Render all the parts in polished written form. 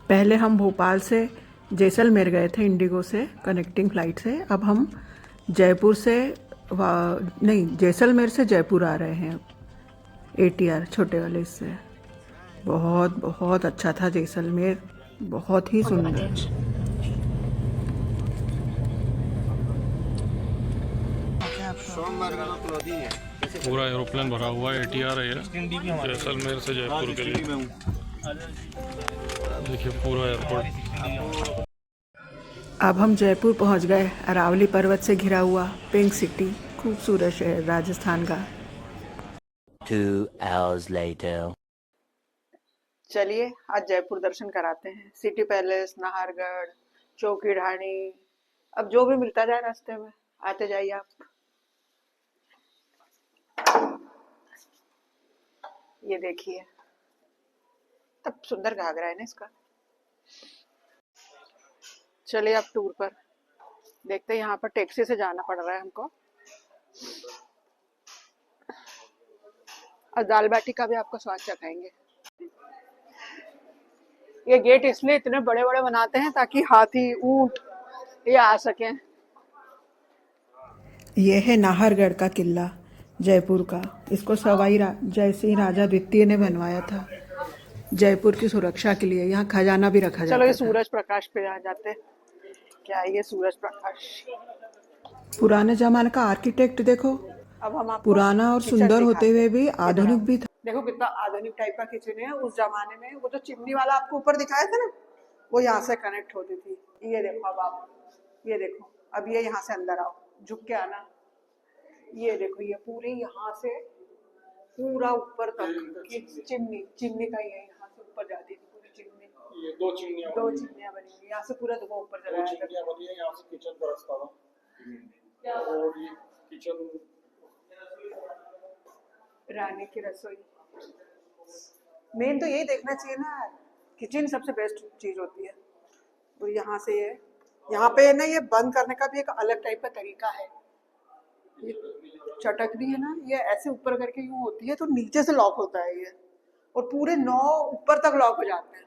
पहले हम भोपाल से जैसलमेर गए थे इंडिगो से, कनेक्टिंग फ़्लाइट से। अब हम जयपुर से नहीं, जैसलमेर से जयपुर आ रहे हैं ATR छोटे वाले इससे। बहुत बहुत अच्छा था जैसलमेर, बहुत ही सुंदर। पूरा एरोप्लेन भरा हुआ है, ATR है ये, जैसलमेर से जयपुर के लिए। देखिए पूरा एयरपोर्ट। अब हम जयपुर पहुंच गए, अरावली पर्वत से घिरा हुआ पिंक सिटी, खूबसूरत शहर राजस्थान का। 2 hours later. चलिए आज जयपुर दर्शन कराते हैं। सिटी पैलेस, नाहरगढ़, चौकी ढाणी, अब जो भी मिलता जाए रास्ते में आते जाइए आप। ये देखिए, तब सुंदर घाघरा है ना इसका। चलिए अब टूर पर देखते हैं। यहाँ पर टैक्सी से जाना पड़ रहा है हमको। और दाल बाटी का भी आपको स्वाद चखाएंगे। ये गेट इसलिए इतने बड़े बड़े बनाते हैं ताकि हाथी, ऊंट ये आ सकें। यह है नाहरगढ़ का किला जयपुर का। इसको जय सिंह राजा द्वितीय ने बनवाया था जयपुर की सुरक्षा के लिए। यहाँ खजाना भी रखा जाता है। चलो ये सूरज प्रकाश पे आ जाते हैं। क्या है ये सूरज प्रकाश? पुराने जमाने का आर्किटेक्ट देखो। अब हम आपको पुराना और सुंदर होते हुए भी आधुनिक भी था। देखो कितना आधुनिक टाइप का किचन है। उस जमाने में वो जो चिमनी वाला आपको ऊपर दिखाया था ना, वो यहाँ से कनेक्ट होती थी। ये देखो, अब आप ये देखो, अब ये यहाँ से अंदर आओ, झुक के आना। ये देखो, ये पूरी यहाँ से पूरा ऊपर तक की चिमनी का ही है। यहाँ से ऊपर जाती थी पूरी चिमनी। ये दो चिमनियां बनी हुई यहाँ से पूरा धुआं ऊपर चला जाता था। बनी है, यहाँ से किचन का रास्ता था। और ये किचन रानी की रसोई। मेन तो यही देखना चाहिए ना, किचन सबसे बेस्ट चीज होती है। तो यहाँ से ये यहाँ पे ना, ये बंद करने का भी एक अलग टाइप का तरीका है। ये चटकनी है ना, ये ऐसे ऊपर करके यूं होती है तो नीचे से लॉक होता है ये, और पूरे 9 ऊपर तक लॉक हो जाते हैं।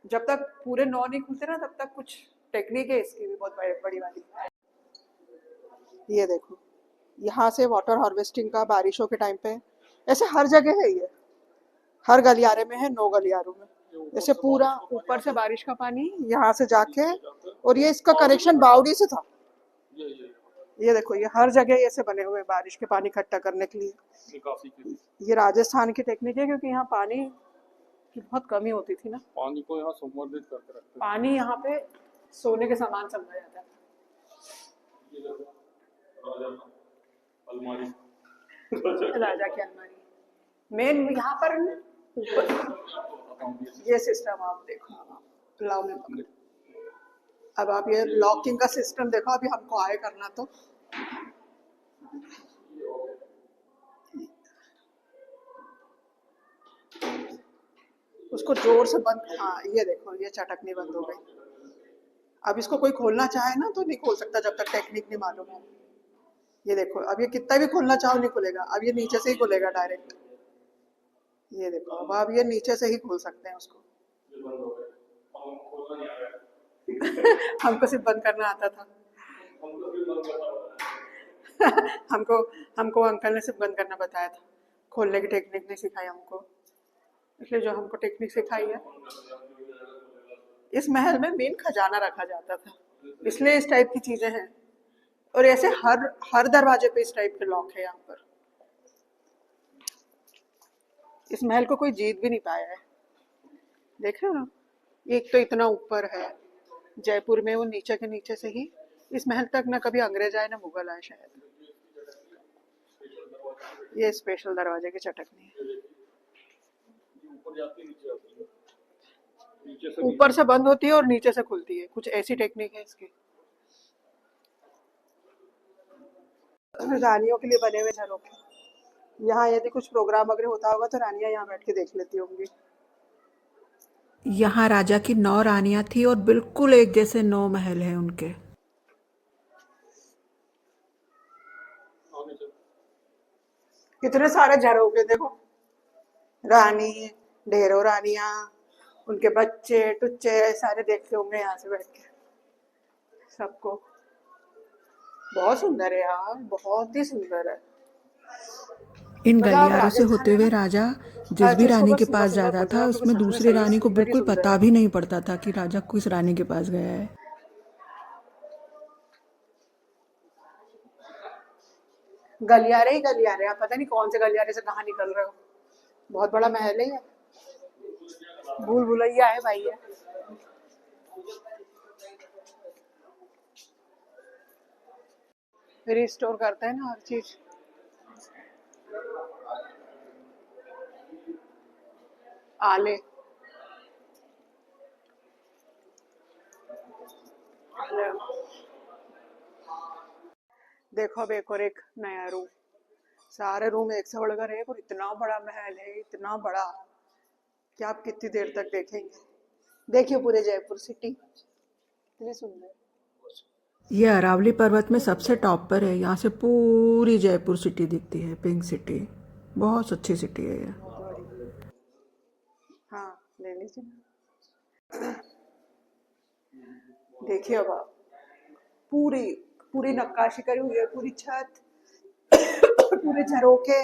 जब तक पूरे 9 नहीं खुलते ना, तब तक कुछ टेक्निक है इसकी भी बहुत बड़ी वाली। ये देखो, यहाँ से वाटर हार्वेस्टिंग का बारिशों के टाइम पे, ऐसे हर जगह है ये, हर गलियारे में है, 9 गलियारों में। जैसे पूरा ऊपर से बारिश का पानी यहाँ से जाके, और ये इसका कनेक्शन बावड़ी से था। ये देखो, ये हर जगह ऐसे बने हुए बारिश के पानी इकट्ठा करने के लिए। ये राजस्थान की टेक्निक है, क्योंकि यहाँ पानी की बहुत कमी होती थी ना। पानी को यहाँ संवर्धित करके रखते। पानी यहाँ पे सोने के समान समझा जाता है। अलमारी, राजा की अलमारी मेन यहाँ पर ऊपर। ये सिस्टम आप देखो, लाओ में पकड़। अब आप ये लॉकिंग का सिस्टम देखो, अभी हमको आए करना तो। उसको जोर से बंद, हाँ ये देखो, ये चटकनी बंद हो गई। अब इसको कोई खोलना चाहे ना तो नहीं खोल सकता जब तक टेक्निक नहीं मालूम है। ये देखो, अब ये कितना भी खोलना चाहो नहीं खुलेगा। अब ये नीचे से ही खुलेगा डायरेक्ट। ये देखो, अब आप ये नीचे से ही खोल सकते हैं उसको। हमको सिर्फ बंद करना आता था। हमको हमको अंकल ने सिर्फ बंद करना बताया था, खोलने की टेक्निक नहीं सिखाई हमको। इसलिए जो हमको टेक्निक सिखाई है, इस महल में मेन खजाना रखा जाता था, इसलिए इस टाइप की चीजें हैं। और ऐसे हर दरवाजे पे इस टाइप के लॉक है यहाँ पर। इस महल को कोई जीत भी नहीं पाया है। देख रहे हो ना, एक तो इतना ऊपर है जयपुर में, वो नीचे के नीचे से ही इस महल तक ना कभी अंग्रेज आए ना मुगल आए शायद। ये स्पेशल दरवाजे की चटकनी है। ऊपर से बंद होती है और नीचे से खुलती है, कुछ ऐसी टेक्निक है इसकी। रानियों के लिए बने हुए झरोखे। यहाँ यदि कुछ प्रोग्राम वगैरह होता होगा तो रानियां यहाँ बैठ के देख लेती होंगी। यहाँ राजा की 9 रानियां थी और बिल्कुल एक जैसे 9 महल हैं उनके। कितने सारे झरोखे देखो, रानी, ढेरों रानियां, उनके बच्चे टुच्चे सारे देखते होंगे यहाँ से बैठ के सबको। बहुत सुंदर है यार, बहुत ही सुंदर है। इन मतलब गलियारों से राजस्थान होते है हुए ना, राजा हर जिस भी चीज को रानी बस के सुबह पास सुबह जाता खोजना था क्योंकि उसमें सच में दूसरी सही रानी को सुंदर ही बिल्कुल सुंदर पता है। भी नहीं पड़ता था कि राजा किस रानी के पास गया है। गलियारे ही गलियारे, आप पता नहीं कौन से गलियारे से कहाँ निकल रहे हो। बहुत बड़ा महल है ये, भूल भुलैया है भाई ये। रिस्टोर करते हैं ना हर चीज। आले देखो, अब एक और एक नया रूम। सारे रूम एक से बढ़कर एक, और इतना बड़ा महल है, इतना बड़ा कि आप कितनी देर तक देखेंगे। देखिए पूरे जयपुर सिटी इतनी सुंदर। ये अरावली पर्वत में सबसे टॉप पर है। यहाँ से पूरी जयपुर सिटी दिखती है, पिंक सिटी। बहुत अच्छी सिटी है ये। हाँ ले लीजिए। देखिए अब आप पूरी पूरी नक्काशी करी हुई है, पूरी छत पूरे झरोखे।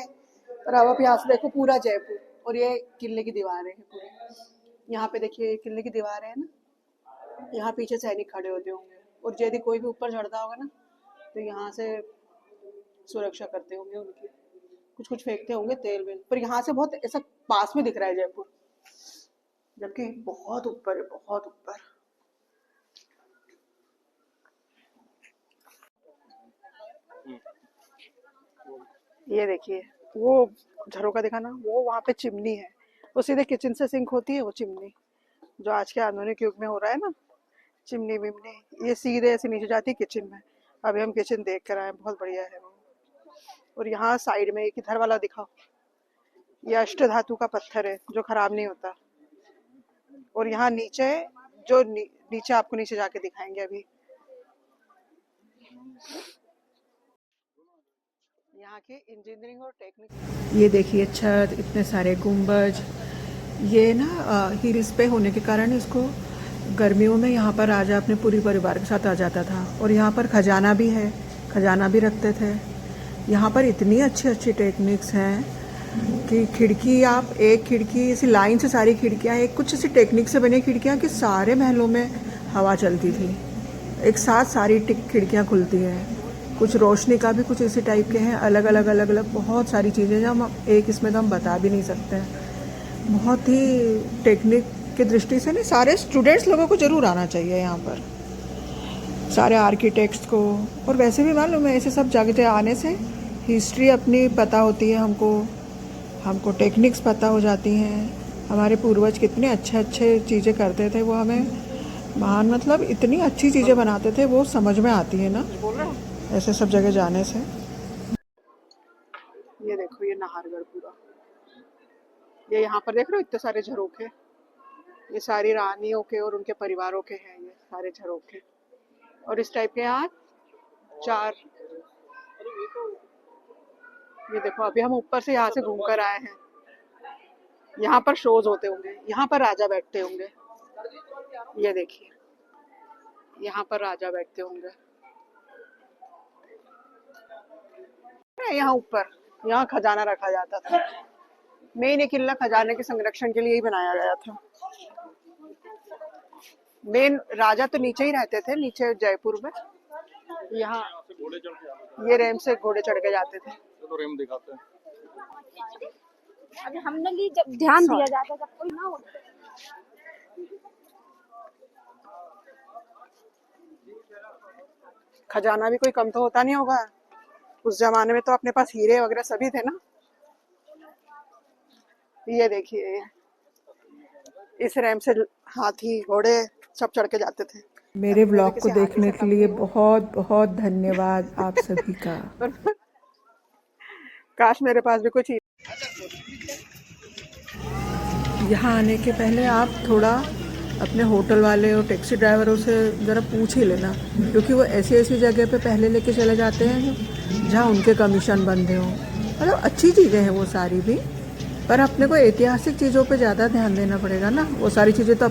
और अब आप यहाँ से देखो पूरा जयपुर, और ये किले की दीवारें हैं पूरी। यहाँ पे देखिए किले की दीवारें हैं ना, यहाँ पीछे सैनिक खड़े होते होंगे, और यदि कोई भी ऊपर चढ़ता होगा ना तो यहाँ से सुरक्षा करते होंगे उनकी। कुछ कुछ फेंकते होंगे तेल वेल, पर यहाँ से बहुत ऐसा पास में दिख रहा है जयपुर, जबकि बहुत ऊपर है, बहुत ऊपर। ये देखिए वो झरोका देखा ना, वो वहाँ पे चिमनी है, वो सीधे किचन से सिंक होती है वो चिमनी, जो आज के आधुनिक युग में हो रहा है ना, चिमनी विमनी, ये सीधे ऐसे नीचे जाती है किचन में। अभी हम किचन देख कर आए, बहुत बढ़िया है वो। और यहाँ साइड में एक इधर वाला दिखाओ, ये अष्ट धातु का पत्थर है जो खराब नहीं होता। और यहाँ नीचे जो नीचे आपको नीचे जाके दिखाएंगे अभी, यहाँ के इंजीनियरिंग और टेक्निक। ये देखिए छत, इतने सारे गुंबज। ये ना हिल्स पे होने के कारण इसको गर्मियों में यहाँ पर राजा अपने पूरे परिवार के साथ आ जाता था। और यहाँ पर खजाना भी है, खजाना भी रखते थे। यहाँ पर इतनी अच्छी अच्छी टेक्निक्स हैं कि खिड़की, आप एक खिड़की ऐसी लाइन से सारी खिड़कियाँ, एक कुछ ऐसी टेक्निक से बनी खिड़कियाँ कि सारे महलों में हवा चलती थी, एक साथ सारी खिड़कियाँ खुलती हैं। कुछ रोशनी का भी कुछ इसी टाइप के हैं, अलग अलग अलग अलग बहुत सारी चीज़ें जो हम एक इसमें तो हम बता भी नहीं सकते हैं। बहुत ही टेक्निक की दृष्टि से ना सारे स्टूडेंट्स लोगों को ज़रूर आना चाहिए यहाँ पर, सारे आर्किटेक्ट्स को। और वैसे भी मालूम है ऐसे सब जगह आने से हिस्ट्री अपनी पता होती है हमको टेक्निक्स पता हो जाती हैं। हमारे पूर्वज कितने अच्छे अच्छे चीज़ें करते थे, वो हमें महान, मतलब इतनी अच्छी चीज़ें बनाते थे, वो समझ में आती है ना ऐसे सब जगह जाने से। ये देखो ये नाहरगढ़ पूरा, ये यहाँ पर देख रहे हो इतने सारे झरोखे, ये सारी रानियों के और उनके परिवारों के हैं ये सारे झरोखे। और इस टाइप के यहाँ 4, ये देखो अभी हम ऊपर से यहाँ से घूम कर आए हैं। यहाँ पर शोज होते होंगे, यहाँ पर राजा बैठते होंगे। ये देखिए यहाँ पर राजा बैठते होंगे। यहाँ ऊपर यहाँ खजाना रखा जाता था। मेन ये किला खजाने के संरक्षण के लिए ही बनाया गया था। मेन राजा तो नीचे ही रहते थे, नीचे जयपुर में। यहाँ ये रेम से घोड़े चढ़ के जाते थे। तो रेम दिखाते हैं। अभी हमने जब ध्यान दिया जाता जब कोई ना होता। खजाना भी कोई कम तो होता नहीं होगा, उस जमाने में तो अपने पास हीरे वगैरह सभी थे ना। ये देखिए इस रैम से हाथी घोड़े सब चढ़ के जाते थे। मेरे ब्लॉग को देखने के लिए बहुत बहुत धन्यवाद आप सभी का। काश मेरे पास भी कुछ चीज। यहाँ आने के पहले आप थोड़ा अपने होटल वाले और टैक्सी ड्राइवरों से ज़रा पूछ ही लेना, क्योंकि वो ऐसी ऐसी जगह पे पहले लेके चले जाते हैं जहाँ उनके कमीशन बंधे हों। मतलब अच्छी चीज़ें हैं वो सारी भी, पर अपने को ऐतिहासिक चीज़ों पे ज़्यादा ध्यान देना पड़ेगा ना, वो सारी चीज़ें तो